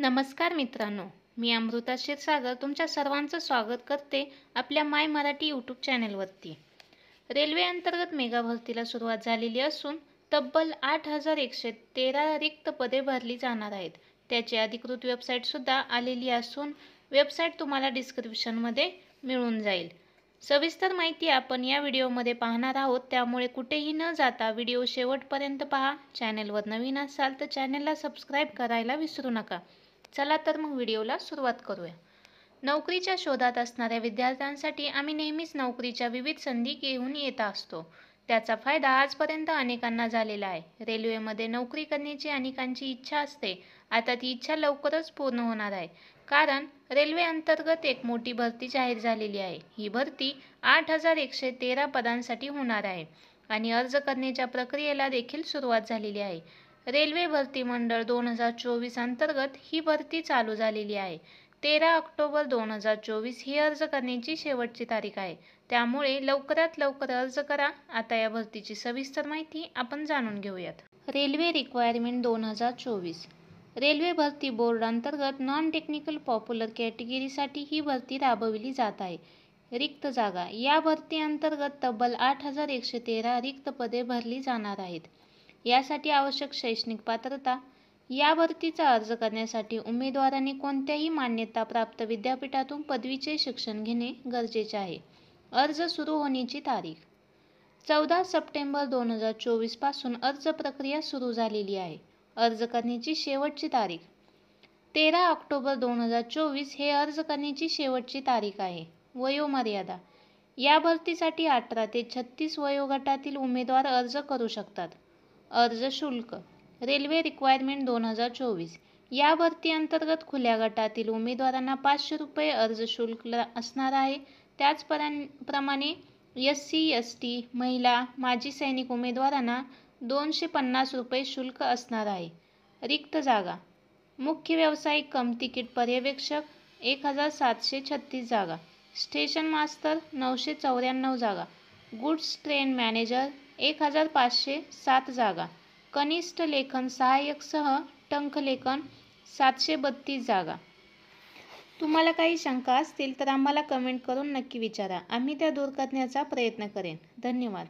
नमस्कार मित्रांनो, मी अमृता क्षीरसागर तुमच्या सर्वांचं स्वागत करते आपल्या माय मराठी यूट्यूब चॅनलवरती। रेल्वे अंतर्गत मेगा भरतीला सुरुवात झालेली असून तब्बल 8113 रिक्त पदे भरली जाणार आहेत। त्याची अधिकृत वेबसाईटसुद्धा आलेली असून वेबसाईट तुम्हाला डिस्क्रिप्शनमध्ये मिळून जाईल। सविस्तर माहिती आपण या व्हिडिओमध्ये पाहणार आहोत, त्यामुळे कुठेही न जाता व्हिडिओ शेवटपर्यंत पहा। चॅनलवर नवीन असाल तर चॅनलला सबस्क्राईब करायला विसरू नका। चला तर मग व्हिडिओला सुरुवात करूया। नोकरीच्या शोधात असणाऱ्या विद्यार्थ्यांसाठी आम्ही नेहमीच नोकरीच्या विविध संधी घेऊन येत असतो। त्याचा फायदा आजपर्यंत अनेकांना झालेला आहे। रेल्वेमध्ये नोकरी करण्याची अनेकांची इच्छा असते। आता ती इच्छा लवकरच पूर्ण होणार आहे, कारण रेल्वे अंतर्गत एक मोठी भरती जाहीर झालेली आहे। ही भरती 8113 पदांसाठी होणार आहे आणि अर्ज करण्याच्या प्रक्रियेला देखील सुरुवात झालेली आहे। रेल्वे भरती मंडळ 2024 अंतर्गत ही भरती चालू झालेली आहे। 13 ऑक्टोबर 2024 ही अर्ज करण्याची शेवटची तारीख आहे, त्यामुळे लवकरात लवकर अर्ज करा। आता या भरतीची सविस्तर माहिती आपण जाणून घेऊयात। रेल्वे रिक्वायरमेंट 2024 रेल्वे भरती बोर्ड अंतर्गत नॉन टेक्निकल पॉप्युलर कॅटेगरीसाठी ही भरती राबविली जात आहे। रिक्त जागा या भरती अंतर्गत तब्बल 8113 रिक्त पदे भरली जाणार आहेत। यासाठी आवश्यक शैक्षणिक पात्रता या भरतीचा अर्ज करण्यासाठी उमेदवारांनी कोणत्याही मान्यताप्राप्त विद्यापीठातून पदवीचे शिक्षण घेणे गरजेचे आहे। अर्ज सुरू होण्याची तारीख 14 सप्टेंबर 2024 पासून अर्ज प्रक्रिया सुरू झालेली आहे। अर्ज करण्याची शेवटची तारीख 13 ऑक्टोबर 2024 हे अर्ज करण्याची शेवटची तारीख आहे। वयोमर्यादा या भरतीसाठी 18 ते 36 वयोगटातील उमेदवार अर्ज करू शकतात। अर्ज शुल्क रेल्वे रिक्वायरमेंट 2024 या भरती अंतर्गत खुल्या गटातील उमेदवारांना 500 रुपये अर्ज शुल्क असणार आहे। त्याचप्रमाणे SC, ST, महिला, माजी सैनिक उमेदवारांना 250 रुपये शुल्क असणार आहे। रिक्त जागा मुख्य व्यावसायिक कम तिकीट पर्यवेक्षक 1736 जागा, स्टेशन मास्तर 994 जागा, गुड्स ट्रेन मॅनेजर 1507 जागा, कनिष्ठ लेखन सहाय्यक सह टंकलेखन 732 जागा। तुम्हाला काही शंका असतील तर आम्हाला कमेंट करून नक्की विचारा, आम्ही त्या दूर करण्याचा प्रयत्न करेन। धन्यवाद।